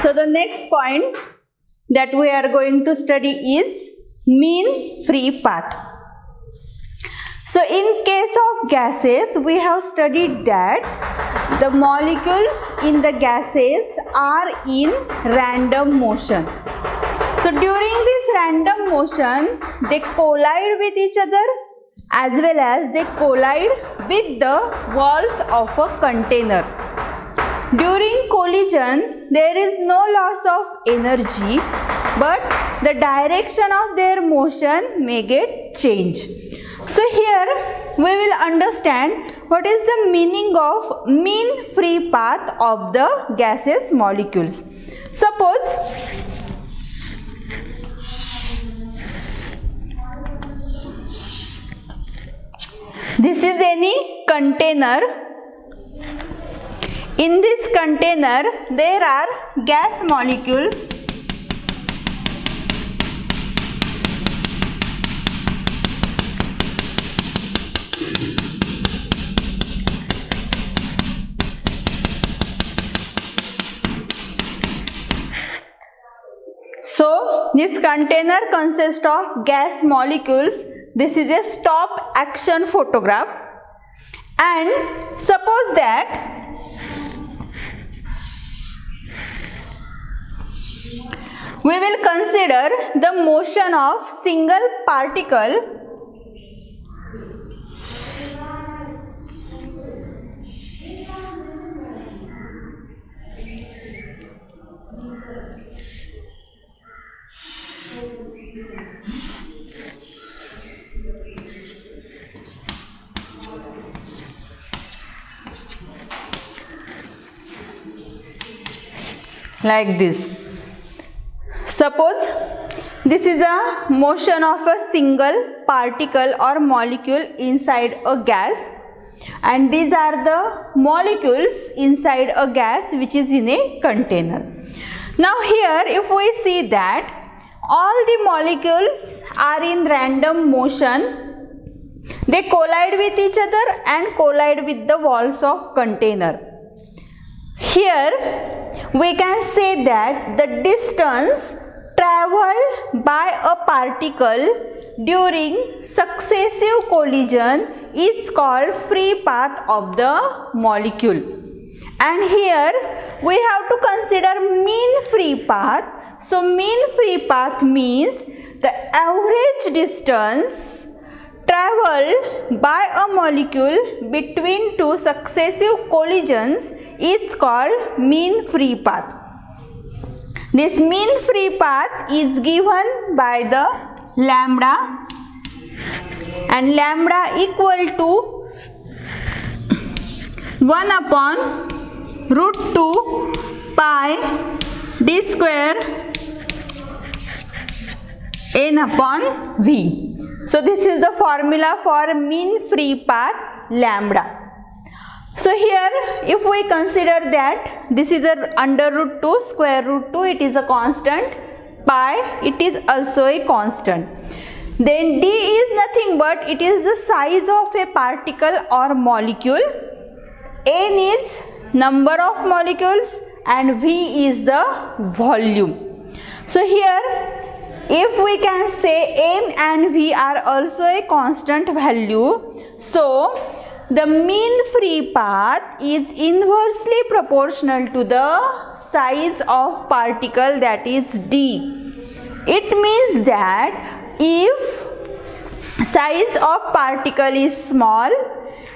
So the next point that we are going to study is mean free path. So in case of gases, we have studied that the molecules in the gases are in random motion. So during this random motion, they collide with each other as well as they collide with the walls of a container. During collision, there is no loss of energy, but the direction of their motion may get changed. So here we will understand what is the meaning of mean free path of the gaseous molecules. Suppose this is any container. In this container, there are gas molecules. So, this container consists of gas molecules. This is a stop action photograph. And suppose that we will consider the motion of single particle like this. Suppose this is a motion of a single particle or molecule inside a gas, and these are the molecules inside a gas which is in a container. Now here if we see that all the molecules are in random motion, they collide with each other and collide with the walls of container. Here we can say that the distance traveled by a particle during successive collision is called free path of the molecule. And here we have to consider mean free path. So mean free path means the average distance traveled by a molecule between two successive collisions is called mean free path. This mean free path is given by the lambda, and lambda equal to 1 upon root 2 pi d square n upon v. So this is the formula for mean free path lambda. So here if we consider that this is a under root 2 square root 2, it is a constant, pi it is also a constant. Then d is nothing but it is the size of a particle or molecule, n is number of molecules, and v is the volume. So here if we can say n and v are also a constant value, so the mean free path is inversely proportional to the size of particle, that is d. It means that if size of particle is small,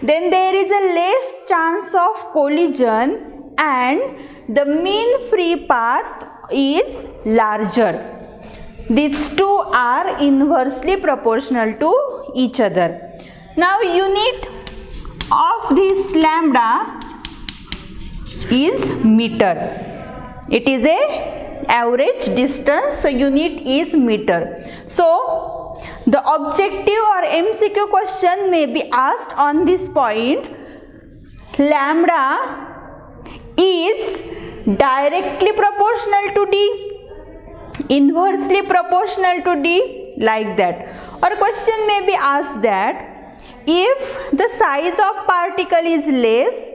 then there is a less chance of collision and the mean free path is larger. These two are inversely proportional to each other. Now unit of this lambda is meter. It is a average distance, so unit is meter. So the objective or MCQ question may be asked on this point. Lambda is directly proportional to d, inversely proportional to d, like that. Or question may be asked that if the size of particle is less,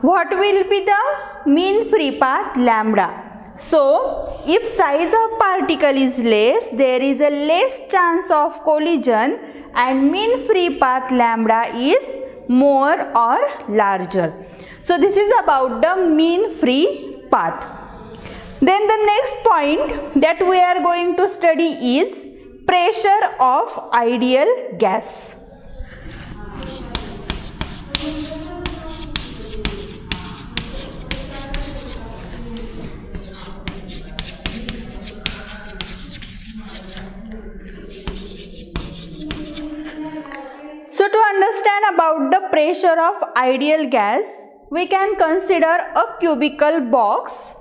what will be the mean free path lambda? So, if size of particle is less, there is a less chance of collision and mean free path lambda is more or larger. So, this is about the mean free path. Then the next point that we are going to study is pressure of ideal gas. So to understand about the pressure of ideal gas, we can consider a cubical box.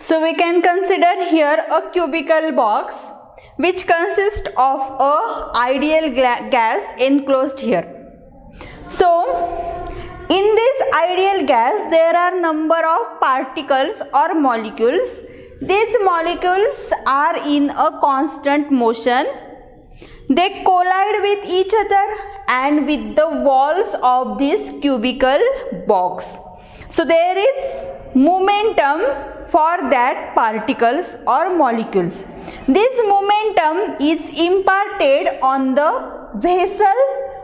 So we can consider here a cubical box which consists of a ideal gas enclosed here. So in this ideal gas there are number of particles or molecules. These molecules are in a constant motion. They collide with each other and with the walls of this cubical box. So there is momentum for that particles or molecules. This momentum is imparted on the vessel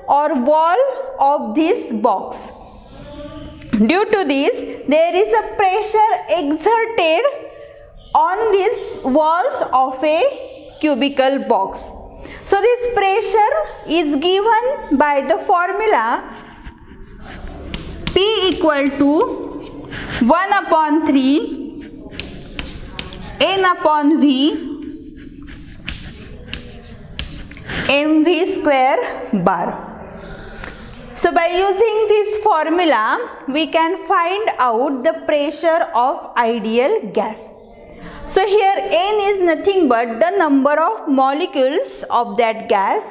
or wall of this box. Due to this, there is a pressure exerted on these walls of a cubical box. So this pressure is given by the formula P equal to 1 upon 3 N upon V mv square bar. So by using this formula, we can find out the pressure of ideal gas. So here N is nothing but the number of molecules of that gas.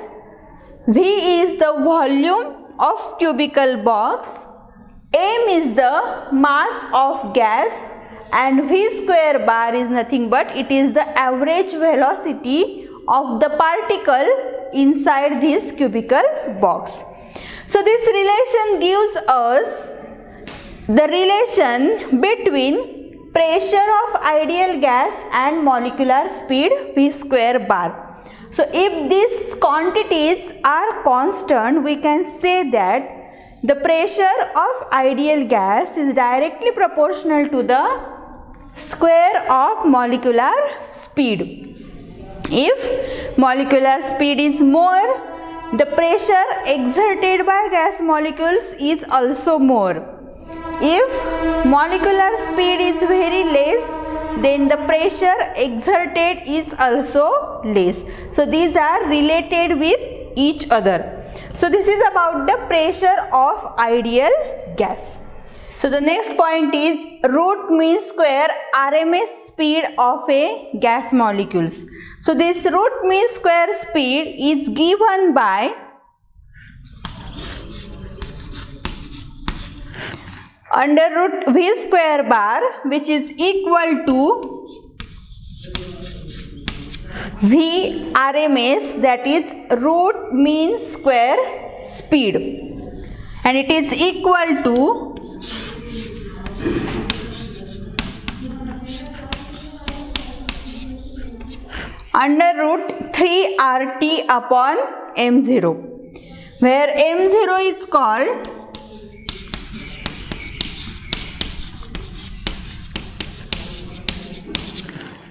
V is the volume of cubical box. M is the mass of gas, and V square bar is nothing but it is the average velocity of the particle inside this cubical box. So this relation gives us the relation between pressure of ideal gas and molecular speed V square bar. So if these quantities are constant, we can say that the pressure of ideal gas is directly proportional to the square of molecular speed. If molecular speed is more, the pressure exerted by gas molecules is also more. If molecular speed is very less, then the pressure exerted is also less. So these are related with each other. So this is about the pressure of ideal gas. So the next point is root mean square RMS speed of a gas molecules. So this root mean square speed is given by under root V square bar, which is equal to V RMS, that is root mean square speed, and it is equal to under root 3 RT upon M0, where M0 is called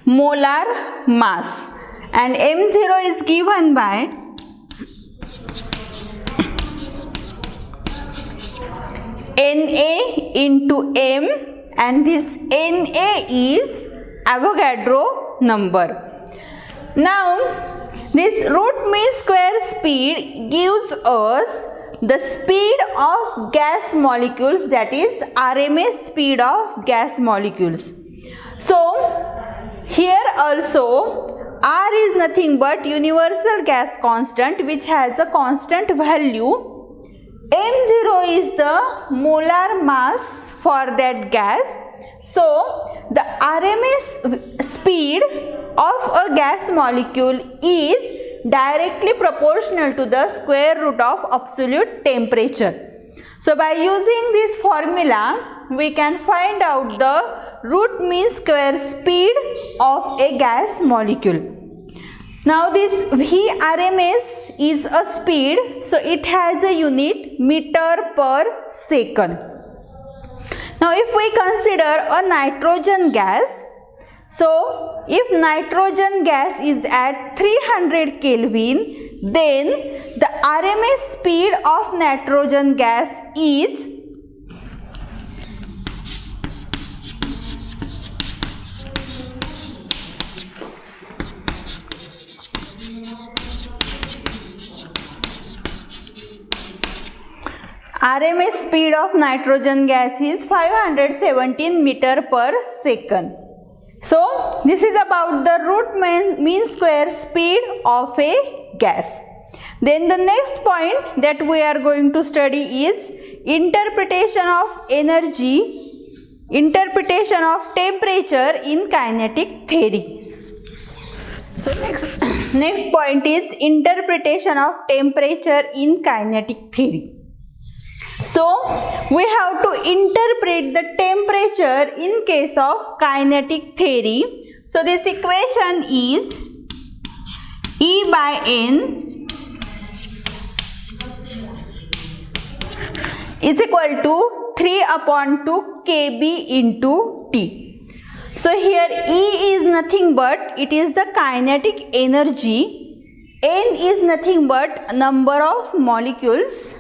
molar mass and M0 is given by Na into M, and this Na is Avogadro number. Now this root mean square speed gives us the speed of gas molecules, that is RMS speed of gas molecules. So here also R is nothing but universal gas constant which has a constant value. M0 is the molar mass for that gas. So the RMS speed of a gas molecule is directly proportional to the square root of absolute temperature. So by using this formula, we can find out the root mean square speed of a gas molecule. Now this Vrms is a speed, so it has a unit meter per second. Now if we consider a nitrogen gas, so if nitrogen gas is at 300 Kelvin, then the RMS speed of nitrogen gas is RMS speed of nitrogen gas is 517 meter per second. So this is about the root mean square speed of a gas. Then the next point that we are going to study is interpretation of energy, interpretation of temperature in kinetic theory. So next point is interpretation of temperature in kinetic theory. So we have to interpret the temperature in case of kinetic theory. So this equation is E by N is equal to 3 upon 2 kb into T. So here E is nothing but it is the kinetic energy, N is nothing but number of molecules,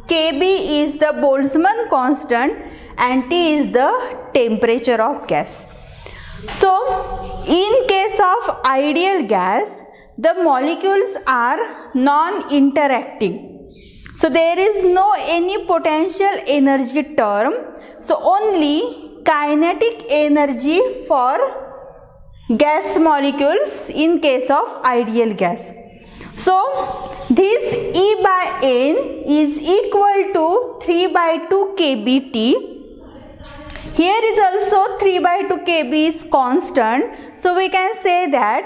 Kb is the Boltzmann constant and T is the temperature of gas. So in case of ideal gas, the molecules are non-interacting. So there is no any potential energy term. So only kinetic energy for gas molecules in case of ideal gas. So this E by N is equal to 3 by 2 kBT. Here is also 3 by 2 kb is constant. So we can say that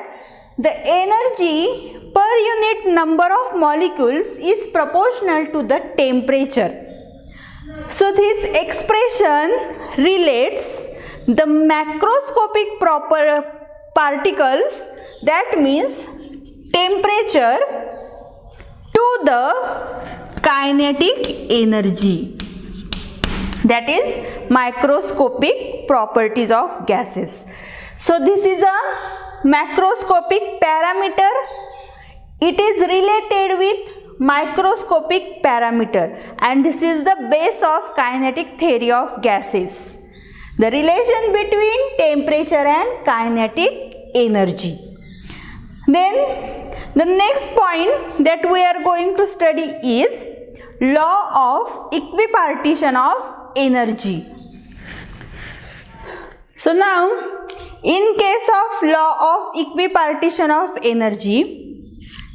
the energy per unit number of molecules is proportional to the temperature. So this expression relates the macroscopic particles, that means temperature, to the kinetic energy, that is microscopic properties of gases. So this is a macroscopic parameter. It is related with microscopic parameter and this is the base of kinetic theory of gases. The relation between temperature and kinetic energy. Then the next point that we are going to study is law of equipartition of energy. So now in case of law of equipartition of energy,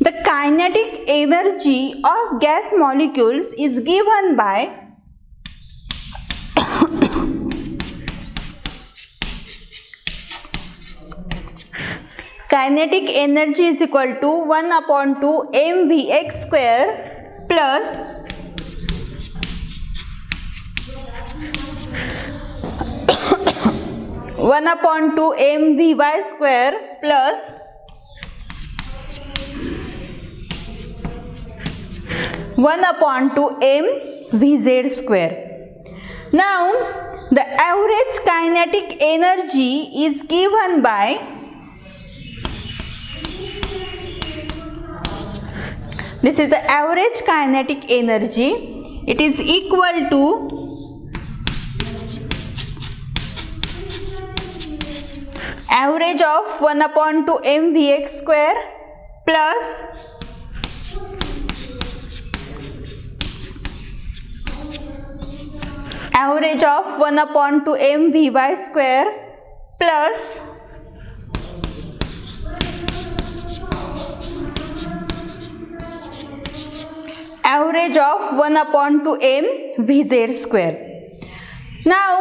the kinetic energy of gas molecules is given by kinetic energy is equal to 1 upon 2 mvx square plus one upon 2 mvy square plus 1 upon 2 mvz square. Now the average kinetic energy is given by, this is the average kinetic energy, it is equal to average of 1 upon 2 mvx square plus average of 1 upon 2 mvy square plus average of 1/2m Vz square. Now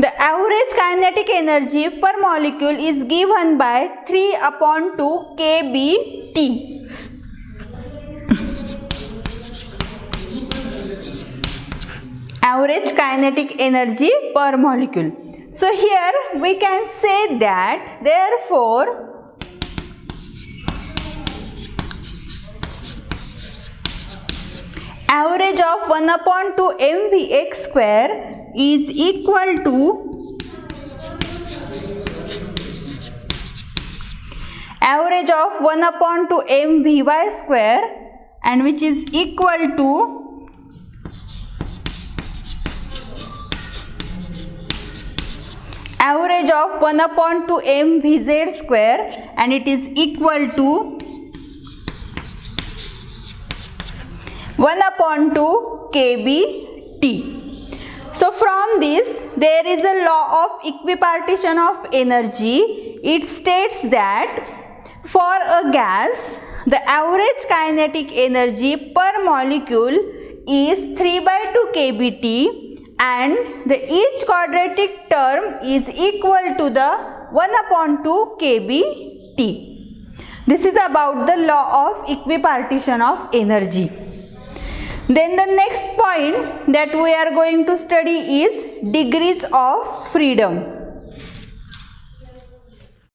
the average kinetic energy per molecule is given by 3/2 kBt. Average kinetic energy per molecule. So here we can say that therefore average of 1/2 mvx square is equal to average of 1/2 mvy square, and which is equal to average of 1/2 mvz square, and it is equal to 1/2 kBt. So from this there is a law of equipartition of energy. It states that for a gas the average kinetic energy per molecule is 3/2 kBt, and the each quadratic term is equal to the 1/2 kBt. This is about the law of equipartition of energy. Then the next point that we are going to study is degrees of freedom.